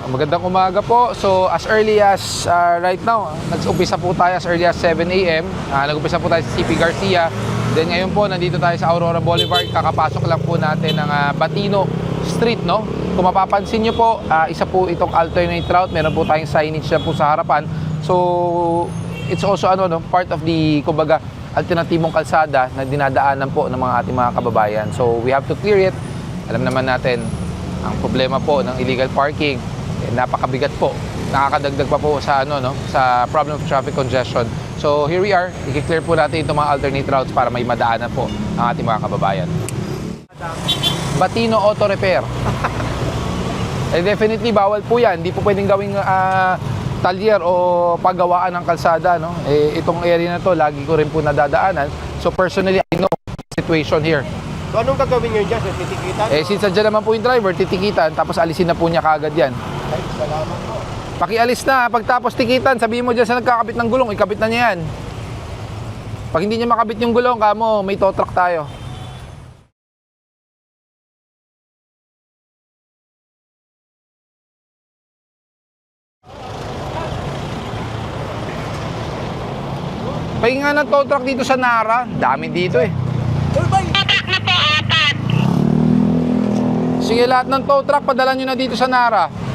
Magandang umaga po. So as early as right now, nag-umpisa po tayo as early as 7 a.m. Nag-umpisa po tayo sa CP Garcia. Then ngayon po, nandito tayo sa Aurora Boulevard. Kakapasok lang po natin ng Batino Street, no? Kung mapapansin nyo po, isa po itong alternate route. Meron po tayong signage na po sa harapan. So it's also part of the, kumbaga, alternatibong kalsada na dinadaanan po ng mga ating mga kababayan. So we have to clear it. Alam naman natin, ang problema po ng illegal parking, napakabigat po. Nakakadagdag pa po sa sa problem of traffic congestion. So here we are, i-clear po natin itong mga alternate routes para may madaanan po ang ating mga kababayan. Batino Auto Repair. Definitely bawal po 'yan. Hindi po pwedeng gawing talyer o paggawaan ng kalsada, no? Itong area na to, lagi ko rin po nadadaanan. So personally, I know the situation here. So anong gagawin nyo dyan? Titikitan? Since nandiyan naman po yung driver, titikitan, tapos alisin na po niya kaagad yan. Ay, salamat po. Pakialis na, pagtapos tikitan, sabihin mo dyan sa nagkakabit ng gulong, ikabit na niya yan. Pag hindi niya makabit yung gulong, kamo, may tow truck tayo. Pahinga ng tow truck dito sa Nara, dami dito eh. Sige, lahat ng tow truck, padala nyo na dito sa Nara.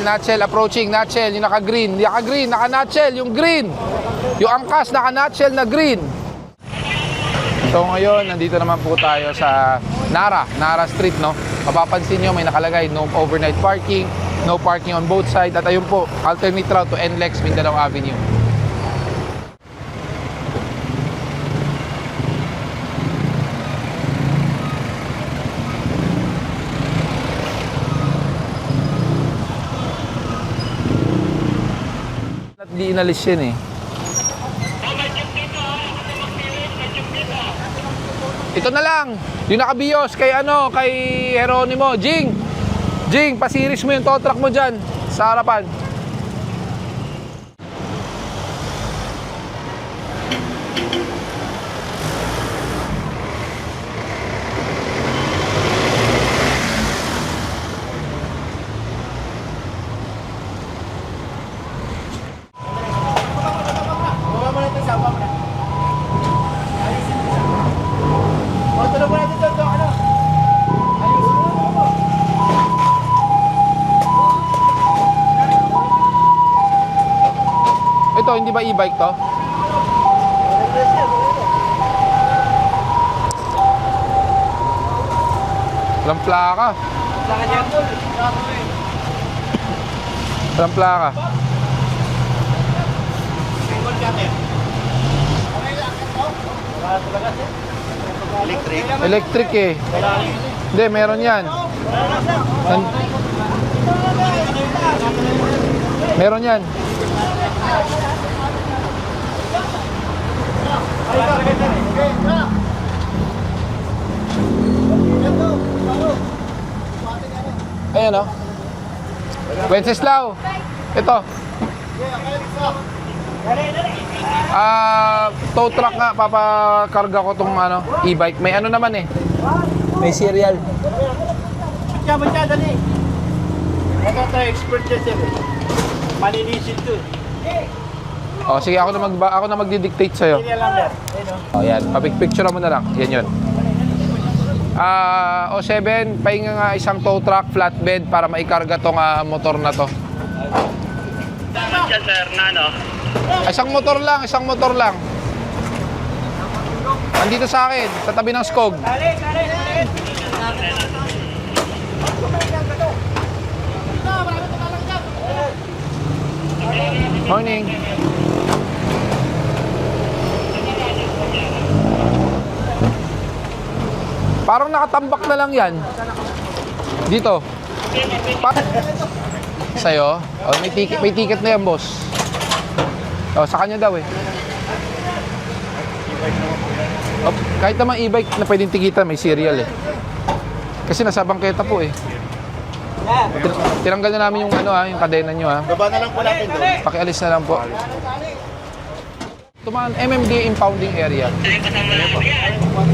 Nutshell, approaching, nutshell, yung naka-green, naka-nutshell, yung green. Yung angkas, naka-nutshell na green. So ngayon, nandito naman po tayo sa Nara Street, no? Mapapansin nyo, may nakalagay, no overnight parking, no parking on both sides. At ayun po, alternate route to NLEX, Mindanao Avenue. At di inalis yun eh. Ito na lang, yung nakabiyos kay kay Jeronimo. Jing, pasiris mo yung tow truck mo dyan sa harapan. Ito, hindi ba e-bike to? Walang plaka. Walang plaka. Electric eh. Hindi, meron yan. Meron yan. Ayan o. Wenceslao. Ito. Tow truck nga, papakarga ko tong e-bike. May naman eh. May serial. Ba't dali? Ito tayo expert dyan sir. Malinisin to. Sige, ako na magdi-dictate sa'yo. Hindi lang sir. Yan, papicture mo na lang. Yan yun. 7, pahinga nga isang tow truck, flatbed para maikarga tong motor na to. Dyan sir, Isang motor lang. Andito sa akin, sa tabi ng Skog. Morning. Parang nakatambak na lang yan. Dito. Sa'yo? Oh, may ticket na yan, boss. Oh, sa kanya daw eh. Oh, kahit naman e-bike na pwedeng tikitan, may serial eh. Kasi nasa bangketa po eh. Tinanggal na namin yung yung kadena nyo ha. Baba na lang po natin doon. Pakialis na lang po. Tumaan MMDA impounding area.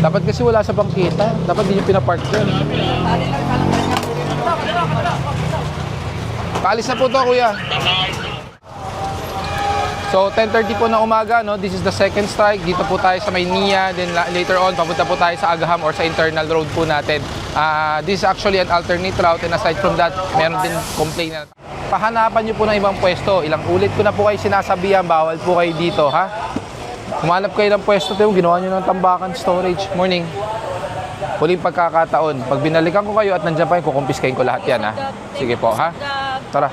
Dapat kasi wala sa bangketa. Dapat di yung pinapark doon. Paalis na po to, kuya. So, 10:30 po ng umaga, no? This is the second strike. Dito po tayo sa Maynila. Then later on, papunta po tayo sa Agaham or sa internal road po natin. This is actually an alternate route. And aside from that, meron din complaint na. Pahanapan nyo po ng ibang pwesto. Ilang ulit ko na po kayo sinasabihan, bawal po kayo dito, ha? Humanap kayo ng pwesto, tayo, ginawa nyo ng tambakan storage. Morning. Huling pagkakataon. Pag binalikan ko kayo at nandiyan pa yun, kukumpiskahin ko lahat yan, ha? Sige po, ha? Tara.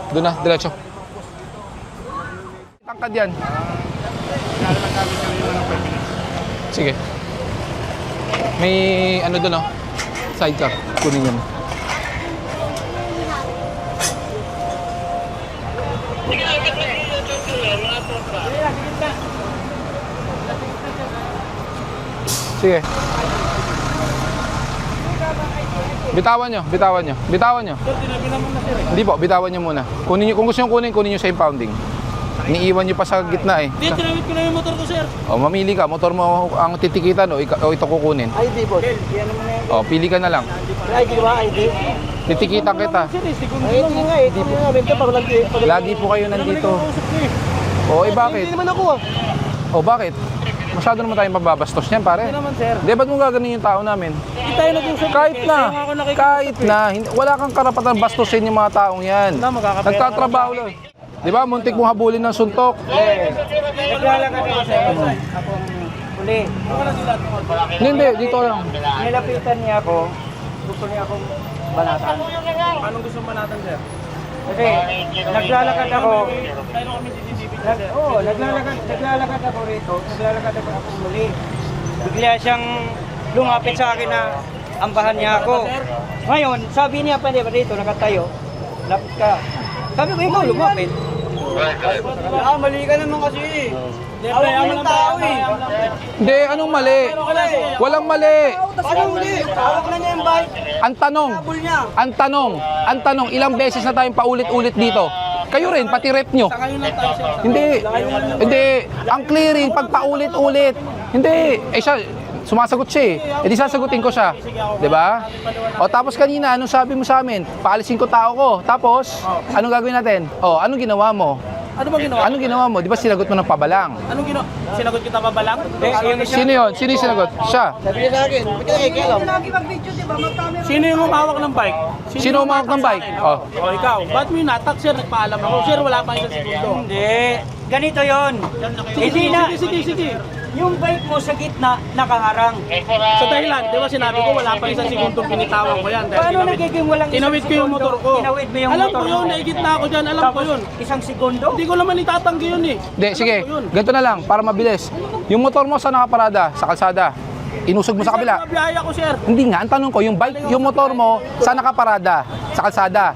Doon na, diretso. Tangkad yan. Sige. May ano doon, oh. Sidecar. Kunin yan. Sige. Bitawan nyo, bitawan nyo. Bitawan nyo. Hindi po, bitawan nyo muna. Kunin nyo, kung gusto nyo kunin nyo sa impounding. Iniiwan nyo pa sa gitna eh. Hindi, tinawid ko na yung motor ko, sir. O, mamili ka. Motor mo ang titikitan o ito kukunin. ID, boss. Yan naman na yan. O, pili ka na lang. ID ba? ID? Titikitan kita. ID nga, ID nga. Benta pag Lagi po kayo nandito. O, eh bakit? Hindi naman ako ah. O, bakit? Masyado naman tayong mababastos niyan, pare. Hindi naman, sir. Di, ba't mo gaganin yung tao namin? Hindi tayo nag-usap. Kahit Kaya na, nga ako nakikita. kahit na, wala kang karapatan bastusin yung mga taong yan. Wala, magkakapera Nagtatrabaho lang. Di ba, muntik mong habulin ng suntok. Naglalakad ako sa akong huli. Hindi, dito lang. Nilapitan niya ako. Gusto niya akong banatan. Anong gusto mo natin, sir? Kasi naglalakad ako. Tayo kami CCTV. Naglalakad ako rito. Naglalakad ako muli. Bigla siyang lumapit sa akin na ambahan niya ako. Ngayon, sabi niya pa dito, nakatayo. Lapit ka. Sabi ko, ikaw lumapit. Mali ka naman kasi. Awak mo ng tao eh. Hindi, anong mali? Walang mali. Paano huli? Awak na niya yung bike. Ang tanong, ilang beses na tayong paulit-ulit dito? Kayo rin, pati rep nyo. Kayo lang tayo, sir. Hindi. Ang clearing, pag paulit-ulit. Hindi. Eh siya, sumasagot siya eh. Eh di sasagutin ko siya. Diba? O tapos kanina, anong sabi mo sa amin? Paalisin ko tao ko. Tapos, anong gagawin natin? O, anong ginawa mo? Ano ba ginawa? Anong ginawa mo? Di ba sinagot mo ng pabalang? Anong ginawa? Sinagot kita pa ba lang? Sino yun? Sino yung sinagot? Siya. Sabi niya sa akin, ba't ka nakikialam? Sino yung humawak ng bike? Sino humawak ng bike? Oh. O ikaw, ba't mo yung natak, sir? Nagpaalam ako. Sir, wala pa isang segundo. Hindi. Ganito yon. Hindi na. Sige. Yung bike mo sa gitna, nakaharang. Sa dahilan, di ba sinabi ko wala pa isang segundong pinitawan ko yan. Dahil Paano nagiging walang tinawid ko yung motor ko. Tinawid mo yung Alam motor ko yun, mo. naigit na ako dyan, alam ko Tapos, yun. isang segundo? Hindi ko naman itatanggi yun eh. Hindi, sige. Ganito na lang, para mabilis. Yung motor mo sa nakaparada, sa kalsada, inusog mo sa kabila. Biyaya ko, sir. Hindi nga, ang tanong ko, yung bike, yung motor mo, saan nakaparada? Sa kalsada.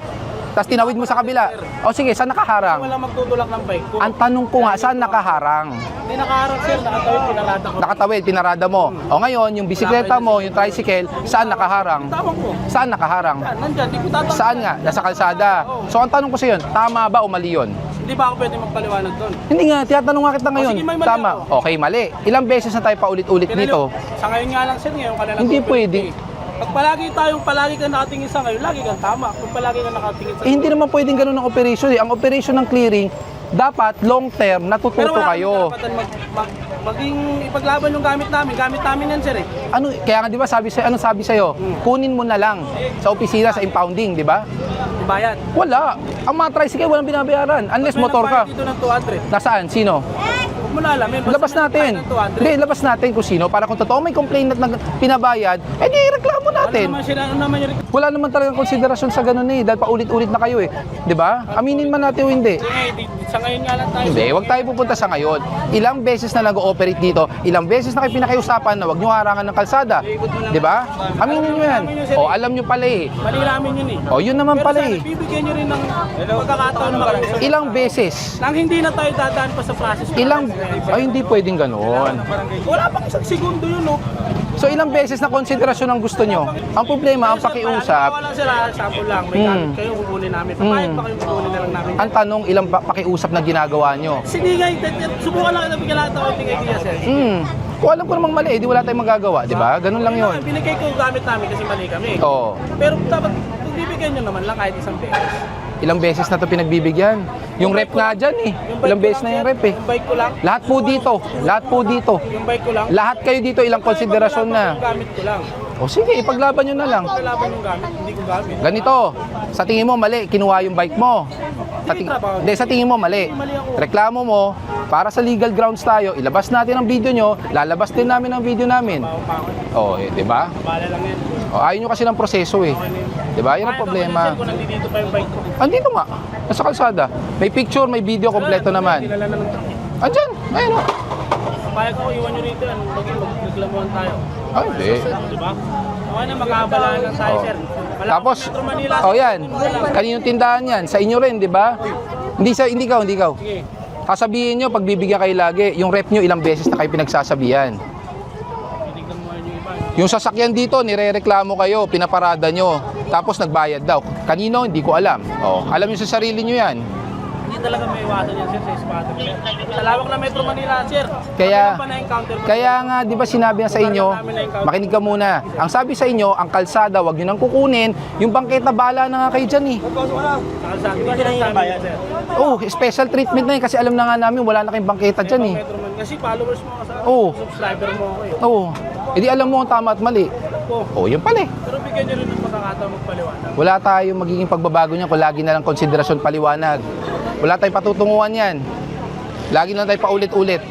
Tapos tinawid mo sa kabila. O sige, saan nakaharang? Wala magtutulak ng bike ko. Ang tanong ko nga, saan nakaharang? Hindi nakaharap, sir. Nakatawid, pinalata ko. Nakatawid, pinarada mo. O ngayon, yung bisikleta mo, yung tricycle, saan nakaharang? Tawag ko. Saan nakaharang? Yan, nandyan, di ko tatanggi. Saan nga? Nasa kalsada. So ang tanong ko sa yun, tama ba o mali yun? Hindi ba ako pwede magpaliwanag doon? Hindi nga, tinatanong nga kita ngayon. sige, may mali Tama. ako. Okay, mali. Ilang beses na tayo paulit-ulit dito. Sa ngayon nga lang, sir, ngayon ka na lang. Hindi pwede. Pag palagi ka nakatingin sa ngayon, lagi kang tama. Pag palagi ka nakatingin sa Hindi naman pwedeng ganun ang operation eh. Ang operation ng clearing, dapat long term, natututo kayo. maging ipaglaban yung gamit namin yan, sir eh. Ano, kaya nga di ba sabi sa ano sabi sa'yo, kunin mo na lang sa opisina sa impounding, di ba? Bayad. Wala. Ang mga tricycle walang binabayaran unless motor ka. Dito ng 200. Nasaan? Sino? Huwag mo na alamin. Labas natin. Hindi, labas natin kung sino para kung totoo may complaint na pinabayad, eh di reklamo natin. Ano naman yung Wala naman talagang konsiderasyon sa ganun eh, dahil paulit-ulit na kayo eh. 'Di ba? Aminin man natin o hindi. Sa ngayon nga lang tayo. Hindi, huwag tayo pupunta sa ngayon. Ilang beses na nag-ooperate dito, ilang beses na kayo pinakiusapan na huwag nyo harangan ng kalsada. 'Di ba? Aminin nyo yan. O, alam nyo pala eh. Mali namin yun eh. O, yun naman Pero pala sana, eh. bibigyan nyo rin ng pagkakataon makiusap. Ilang beses? Nang hindi na tayo dadaan pa sa process. Ay, hindi pwedeng ganun. Wala pang isang segundo yun, no? So, ilang beses na konsiderasyon ang gusto nyo? Ang problema, ang pakiusap, Wala sila, sample lang. May gamit kayo, kukunin namin. Papayag pa kayo, kukunin na lang namin. ang tanong, ilang pakiusap na ginagawa nyo? Sige guys, subukan lang kita bigyan lahat ng konting idea, sir. Kung alam ko namang mali, di wala tayong magagawa, di ba? Ganun lang yun. Binigay ko yung gamit namin kasi mali kami. Oo. Pero dapat, kung bibigyan nyo naman lang kahit isang beses. Ilang beses na to pinagbibigyan. Yung rep nga dyan eh. Ilang beses na yung rep eh. Yung bike ko lang. Lahat po dito. Lahat po dito. Yung bike ko lang. Lahat kayo dito, ilang konsiderasyon na. Yung gamit ko lang. O sige, ipaglaban nyo na lang. Kalaban yung gamit, hindi ko gamit. Ganito, sa tingin mo mali, kinuha yung bike mo. Hindi, sa tingin mo mali. Reklamo mo, para sa legal grounds tayo, ilabas natin ang video nyo, lalabas din namin ang video namin. O, di ba? Bala lang yan. O, ayaw nyo kasi ng proseso eh. Di ba? Yan ang problema. Kung nandito pa yung bike ko. Andito nga, nasa kalsada. May picture, may video, kompleto naman. Kilala na ng truck. Andyan, ayun o. Papayag ko, iwan nyo rito yan. Magreklamuhan tayo. Ay, hindi. Diba? Okay na, magkabalaan lang tayo, sir. Wala Tapos, akong Metro Manila, oh sir. yan, kaninong tindahan yan? Sa inyo rin, di ba? Hindi ikaw. Sige. Sasabihin nyo, pag bibigyan kayo lagi, yung rep nyo ilang beses na kayo pinagsasabihan. Tinignan mo yung iba. Yung sasakyan dito, nirereklamo kayo, pinaparada nyo, tapos nagbayad daw. Kanino, hindi ko alam. Oh, alam nyo sa sarili nyo yan. Hindi talaga may iwasan yan, sir, sa espado, sir. Sa lawak na Metro Manila, sir. Kaya, Kami lang pa na-encounter ko. kaya nga, di ba sinabi na sa inyo, makinig ka muna. Ang sabi sa inyo, ang kalsada, wag nyo nang kukunin, yung bangketa, bahala na nga kayo dyan eh. Nakasabi, hindi na yung bayan, sir. Oh, special treatment na yun kasi alam na nga namin, wala na kayong bangketa dyan eh. Metro Manila. Kasi followers mo ka sa Oo. subscriber mo ako eh. Oo. Edi alam mo ang tama at mali. Oo. Oh, yun pala eh. Pero bigyan nyo rin ng pagkakataon magpaliwanag. Wala tayong magiging pagbabago niyan kung lagi na lang konsiderasyon paliwanag. Wala tayong patutunguhan yan. Lagi na lang tayo paulit-ulit.